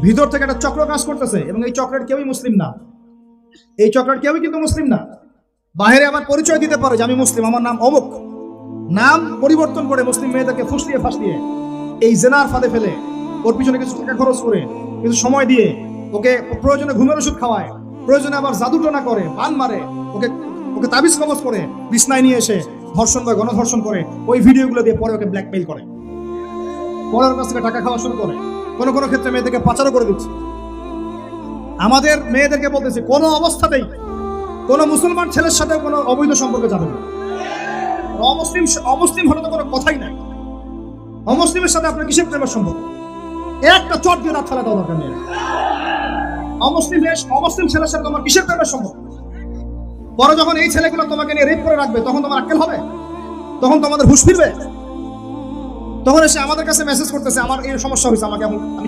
ভিতর থেকে একটা চক্র কাজ করতেছে, এবং এই চক্রের কেউই মুসলিম না। এই চক্রের কেউই কিন্তু মুসলিম না। বাহিরে আবার পরিচয় দিতে পারে যে আমি মুসলিম, আমার নাম অমুক, নাম পরিবর্তন করে মুসলিম মেয়েদেরকে ফুসলিয়ে ফাঁসলিয়ে এই জেনার ফাঁদে ফেলে ওর পিছনে কিছু টাকা খরচ করে, কিছু সময় দিয়ে ওকে প্রয়োজনে ঘুমের ওষুধ খাওয়ায়, প্রয়োজনে আবার জাদুটনা করে, বান মারে, ওকে ওকে তাবিজ কবজ করে বিছনায় নিয়ে এসে ধর্ষণ বা গণধর্ষণ করে, ওই ভিডিওগুলো দিয়ে পরে ওকে ব্ল্যাকমেইল করে, পরের কাছ থেকে টাকা খাওয়া শুরু করে, কোনো কোনো ক্ষেত্রে মেয়েদেরকে পাচারও করে দিচ্ছে। আমাদের মেয়েদেরকে বলতেছে কোনো অবস্থাতেই কোনো মুসলমান ছেলের সাথে কোনো অবৈধ সম্পর্কে যাবে না। অমুসলিম হলে তো কোনো কথাই নাই। অমুসলিমের সাথে আপনার কিসের প্রেমের সম্পর্ক? একটা চট দিয়ে দাঁত ফেলা দেওয়া দরকার নেই। অমুসলিম ছেলের সাথে তোমার কিসের প্রেমের সম্পর্ক? পরে যখন এই ছেলেগুলো তোমাকে নিয়ে রেপ করে রাখবে, তখন তোমার আক্কেল হবে? তখন তোমাদের হুঁশ ফিরবে? তখন এসে আমাদের কাছে মেসেজ করতেছে আমার এই সমস্যা হয়েছে, আমি কি